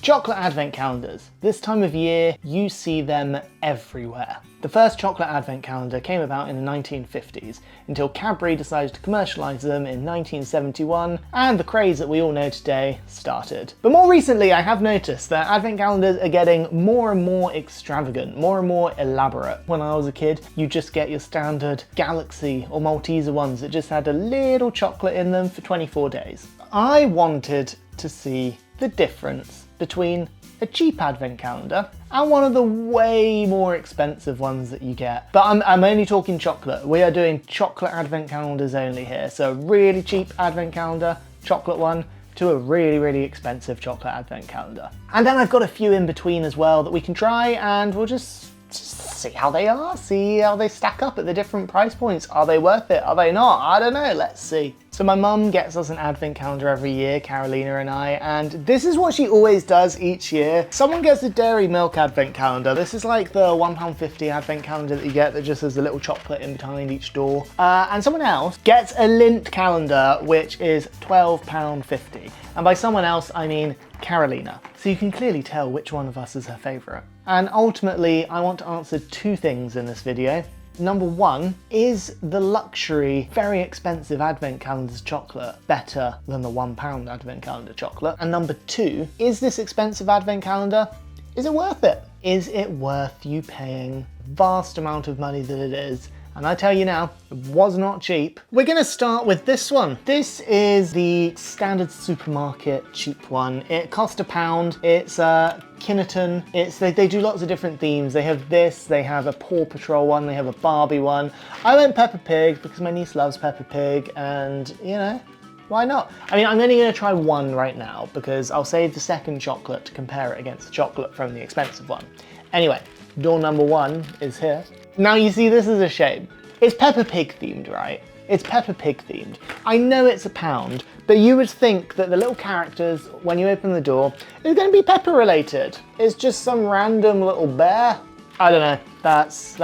Chocolate advent calendars. This time of year, you see them everywhere. The first chocolate advent calendar came about in the 1950s until Cadbury decided to commercialise them in 1971 and the craze that we all know today started. But more recently, I have noticed that advent calendars are getting more and more extravagant, more and more elaborate. When I was a kid, you just get your standard Galaxy or Malteser ones that just had a little chocolate in them for 24 days. I wanted to see the difference between a cheap advent calendar and one of the way more expensive ones that you get. But I'm only talking chocolate. We are doing chocolate advent calendars only here. So a really cheap advent calendar, chocolate one, to a really, really expensive chocolate advent calendar. And then I've got a few in between as well that we can try, and we'll just see how they are, see how they stack up at the different price points. Are they worth it? Are they not? I don't know, let's see. So my mum gets us an advent calendar every year, Carolina and I, and this is what she always does each year. Someone gets a dairy milk advent calendar. This is like the £1.50 advent calendar that you get that just has a little chocolate in behind each door. And someone else gets a Lindt calendar, which is £12.50. And by someone else, I mean Carolina. So you can clearly tell which one of us is her favourite. And ultimately, I want to answer two things in this video. Number one, is the luxury, very expensive advent calendar's chocolate better than the £1 advent calendar chocolate? And number two, is this expensive advent calendar, is it worth it? Is it worth you paying the vast amount of money that it is? And I tell you now, it was not cheap. We're gonna start with this one. This is the standard supermarket cheap one. It cost £1. It's Kinnerton. They do lots of different themes. They have this, they have a Paw Patrol one, they have a Barbie one. I went Peppa Pig because my niece loves Peppa Pig, and you know, why not? I mean, I'm only gonna try one right now because I'll save the second chocolate to compare it against the chocolate from the expensive one. Anyway, door number one is here. Now you see, this is a shame. It's Peppa Pig themed, right? It's Peppa Pig themed. I know it's £1, but you would think that the little characters, when you open the door, is going to be Peppa related. It's just some random little bear. I don't know, that's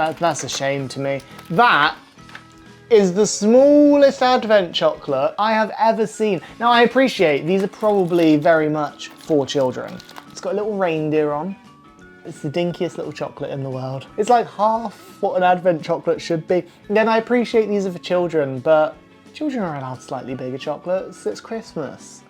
a shame to me. That is the smallest advent chocolate I have ever seen. Now I appreciate these are probably very much for children. It's got a little reindeer on. It's the dinkiest little chocolate in the world. It's like half what an advent chocolate should be. Again, I appreciate these are for children, but children are allowed slightly bigger chocolates. It's Christmas.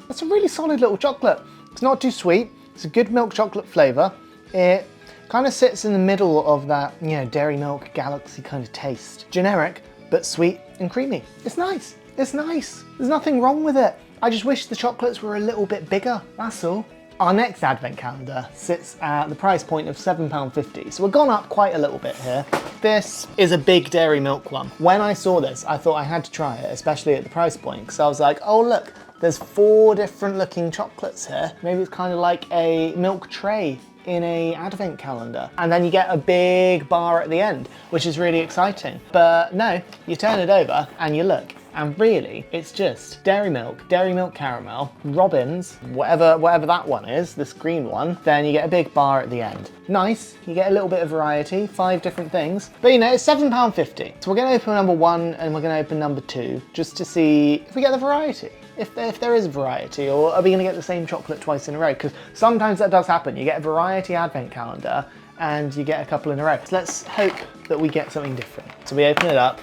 It's a really solid little chocolate. It's not too sweet. It's a good milk chocolate flavour. It kind of sits in the middle of that, you know, dairy milk Galaxy kind of taste. Generic, but sweet and creamy. It's nice. It's nice. There's nothing wrong with it. I just wish the chocolates were a little bit bigger, that's all. Our next advent calendar sits at the price point of £7.50, so we've gone up quite a little bit here. This is a big dairy milk one. When I saw this, I thought I had to try it, especially at the price point, because I was like, oh look, there's 4 different looking chocolates here. Maybe it's kind of like a milk tray in a advent calendar. And then you get a big bar at the end, which is really exciting. But no, you turn it over and you look. And really, it's just dairy milk caramel, Robins, whatever that one is, this green one, then you get a big bar at the end. Nice, you get a little bit of variety, 5 different things. But you know, it's £7.50. So we're gonna open number 1 and we're gonna open number 2, just to see if we get the variety. If there is variety, or are we gonna get the same chocolate twice in a row? Because sometimes that does happen. You get a variety advent calendar and you get a couple in a row. So let's hope that we get something different. So we open it up.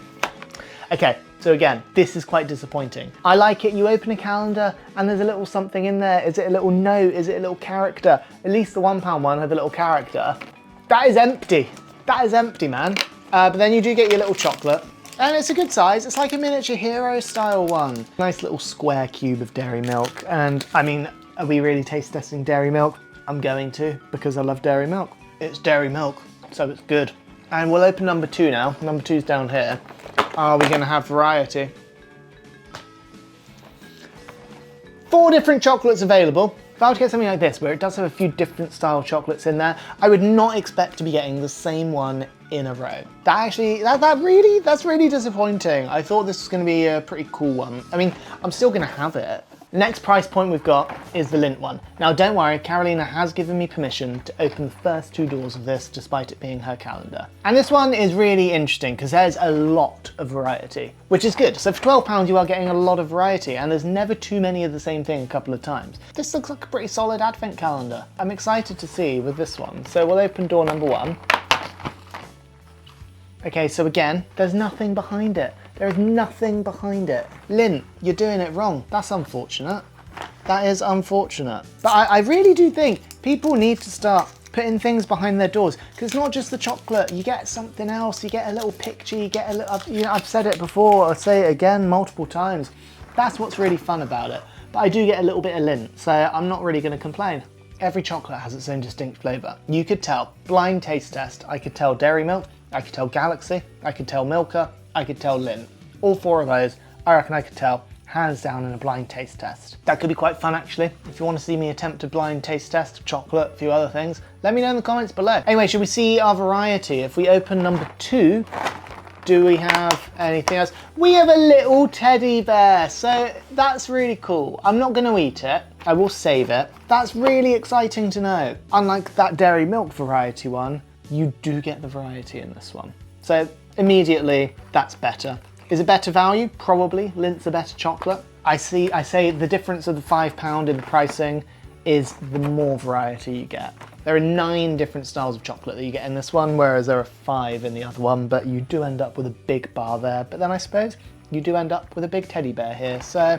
Okay. So again, this is quite disappointing. I like it, you open a calendar and there's a little something in there. Is it a little note? Is it a little character? At least the £1 one had a little character. That is empty. That is empty, man. But then you do get your little chocolate. And it's a good size. It's like a miniature hero style one. Nice little square cube of dairy milk. And I mean, are we really taste testing dairy milk? I'm going to, because I love dairy milk. It's dairy milk, so it's good. And we'll open number 2 now. Number 2's down here. Are we going to have variety? 4 different chocolates available. If I were to get something like this, where it does have a few different style chocolates in there, I would not expect to be getting the same one in a row. That's really disappointing. I thought this was going to be a pretty cool one. I mean, I'm still going to have it, The next price point we've got is the Lindt one. Now don't worry, Carolina has given me permission to open the first 2 doors of this despite it being her calendar. And this one is really interesting because there's a lot of variety, which is good. So for £12 you are getting a lot of variety and there's never too many of the same thing a couple of times. This looks like a pretty solid advent calendar. I'm excited to see with this one. So we'll open door number 1. Okay, so again, there's nothing behind it. There is nothing behind it. Lindt, you're doing it wrong. That's unfortunate. That is unfortunate. But I really do think people need to start putting things behind their doors because it's not just the chocolate. You get something else. You get a little picture. You get a little. You know, I've said it before. I'll say it again multiple times. That's what's really fun about it. But I do get a little bit of Lindt, so I'm not really going to complain. Every chocolate has its own distinct flavour. You could tell. Blind taste test. I could tell Dairy Milk. I could tell Galaxy. I could tell Milka. I could tell Lindt. All 4 of those, I reckon I could tell, hands down in a blind taste test. That could be quite fun actually. If you want to see me attempt a blind taste test, chocolate, a few other things, let me know in the comments below. Anyway, should we see our variety? If we open number 2, do we have anything else? We have a little teddy bear, so that's really cool. I'm not gonna eat it, I will save it. That's really exciting to know. Unlike that Dairy Milk variety one, you do get the variety in this one. So immediately, that's better. Is it better value? Probably. Lindt's a better chocolate. I say the difference of the £5 in the pricing is the more variety you get. There are 9 different styles of chocolate that you get in this one, whereas there are 5 in the other one, but you do end up with a big bar there. But then I suppose you do end up with a big teddy bear here, so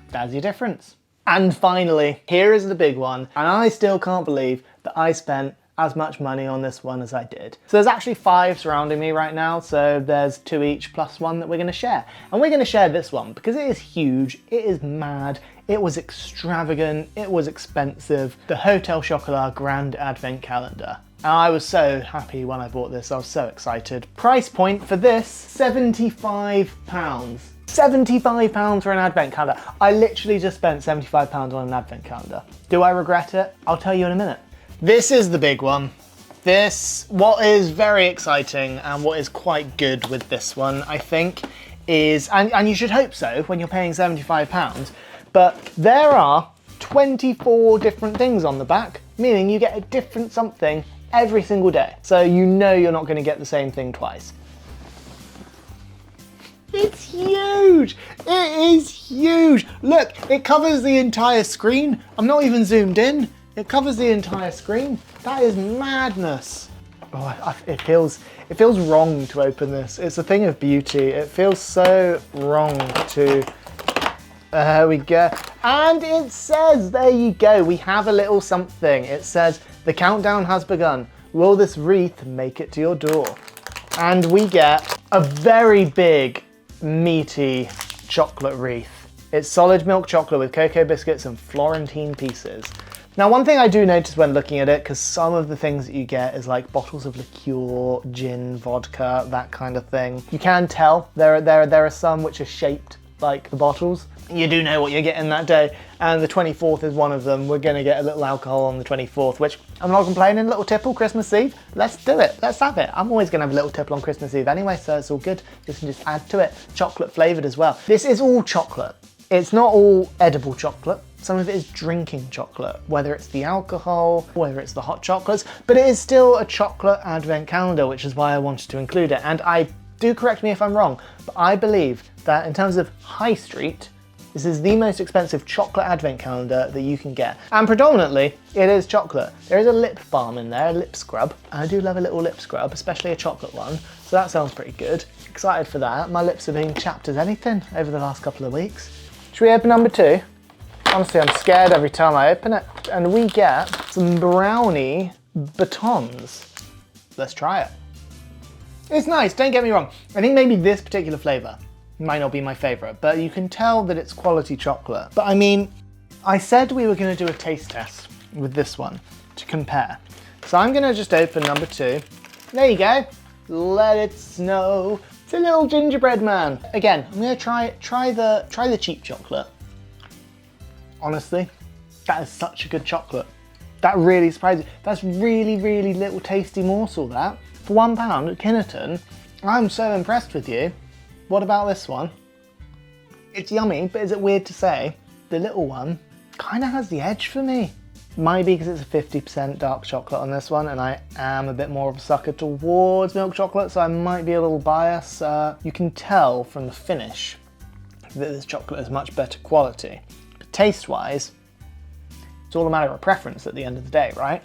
that's your difference. And finally, here is the big one, and I still can't believe that I spent as much money on this one as I did. So there's actually 5 surrounding me right now, so there's 2 each plus 1 that we're gonna share. And we're gonna share this one because it is huge, it is mad, it was extravagant, it was expensive. The Hotel Chocolat Grand Advent Calendar. And I was so happy when I bought this, I was so excited. Price point for this, £75. £75 for an advent calendar. I literally just spent £75 on an advent calendar. Do I regret it? I'll tell you in a minute. This is the big one. What is very exciting and what is quite good with this one, I think, is, and you should hope so when you're paying £75, but there are 24 different things on the back, meaning you get a different something every single day. So you know you're not gonna get the same thing twice. It's huge! It is huge! Look, it covers the entire screen. I'm not even zoomed in. It covers the entire screen. That is madness. Oh, it feels wrong to open this. It's a thing of beauty. It feels so wrong to, there we go. And it says, there you go, we have a little something. It says, the countdown has begun. Will this wreath make it to your door? And we get a very big, meaty chocolate wreath. It's solid milk chocolate with cocoa biscuits and Florentine pieces. Now, one thing I do notice when looking at it, because some of the things that you get is like bottles of liqueur, gin, vodka, that kind of thing. You can tell there are some which are shaped like the bottles. You do know what you're getting that day, and the 24th is one of them. We're gonna get a little alcohol on the 24th, which I'm not complaining, a little tipple Christmas Eve. Let's do it, let's have it. I'm always gonna have a little tipple on Christmas Eve anyway, so it's all good. You can just add to it. Chocolate flavored as well. This is all chocolate. It's not all edible chocolate. Some of it is drinking chocolate, whether it's the alcohol, whether it's the hot chocolates, but it is still a chocolate advent calendar, which is why I wanted to include it. And do correct me if I'm wrong, but I believe that in terms of high street, this is the most expensive chocolate advent calendar that you can get. And predominantly, it is chocolate. There is a lip balm in there, a lip scrub. And I do love a little lip scrub, especially a chocolate one. So that sounds pretty good. Excited for that. My lips are being chapped as anything over the last couple of weeks. Should we open number 2? Honestly, I'm scared every time I open it. And we get some brownie batons. Let's try it. It's nice, don't get me wrong. I think maybe this particular flavour might not be my favourite, but you can tell that it's quality chocolate. But I mean, I said we were going to do a taste test with this one to compare. So I'm going to just open number 2. There you go. Let it snow. It's a little gingerbread man. Again, I'm going to try the cheap chocolate. Honestly, that is such a good chocolate. That really surprises me. That's really, really little tasty morsel, that. For £1 at Kinnerton, I'm so impressed with you. What about this one? It's yummy, but is it weird to say? the little one kind of has the edge for me. Might be because it's a 50% dark chocolate on this one, and I am a bit more of a sucker towards milk chocolate, so I might be a little biased. You can tell from the finish that this chocolate is much better quality. But taste-wise, it's all a matter of preference at the end of the day, right?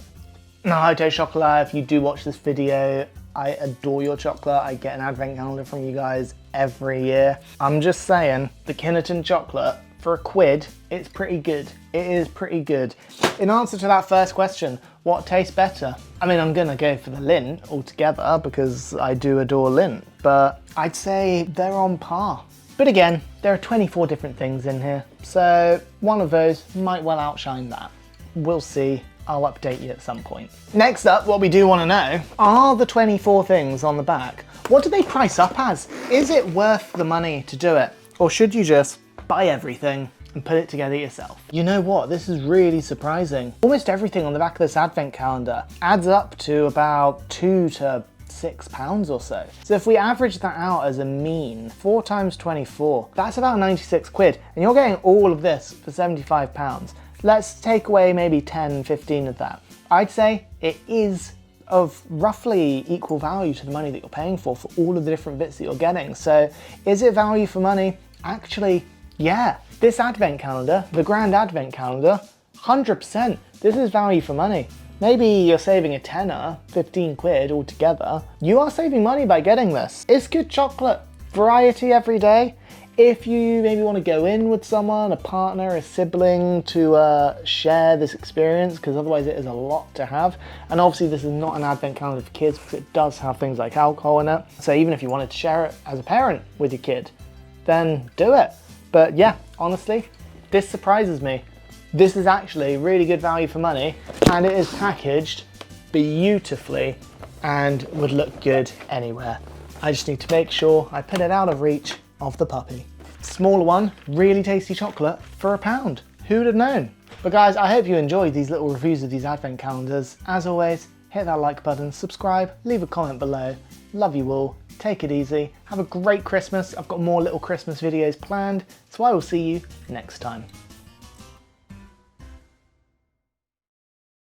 Now, hi Taste Chocolat, if you do watch this video, I adore your chocolate. I get an advent calendar from you guys every year. I'm just saying, the Kinnerton chocolate, for £1, it's pretty good. It is pretty good. In answer to that first question, what tastes better? I mean, I'm gonna go for the Lindt altogether because I do adore Lindt, but I'd say they're on par. But again, there are 24 different things in here, so one of those might well outshine that. We'll see. I'll update you at some point. Next up, what we do want to know are the 24 things on the back. What do they price up as? Is it worth the money to do it? Or should you just buy everything and put it together yourself? You know what? This is really surprising. Almost everything on the back of this advent calendar adds up to about £2 to £6 or so. So if we average that out as a mean, 4 times 24, that's about 96 quid. And you're getting all of this for £75. Let's take away maybe 10, 15 of that. I'd say it is of roughly equal value to the money that you're paying for all of the different bits that you're getting. So is it value for money? Actually, yeah. This advent calendar, the grand advent calendar, 100%. This is value for money. Maybe you're saving a tenner, 15 quid altogether. You are saving money by getting this. It's good chocolate. Variety every day. If you maybe want to go in with someone, a partner, a sibling, to share this experience, because otherwise it is a lot to have. And obviously this is not an advent calendar for kids because it does have things like alcohol in it. So even if you wanted to share it as a parent with your kid, then do it. But yeah, honestly, this surprises me. This is actually really good value for money, and it is packaged beautifully and would look good anywhere. I just need to make sure I put it out of reach of the puppy. Smaller one, really tasty chocolate for £1. Who'd have known? But guys, I hope you enjoyed these little reviews of these advent calendars. As always, hit that like button, subscribe, leave a comment below. Love you all. Take it easy. Have a great Christmas. I've got more little Christmas videos planned, so I will see you next time.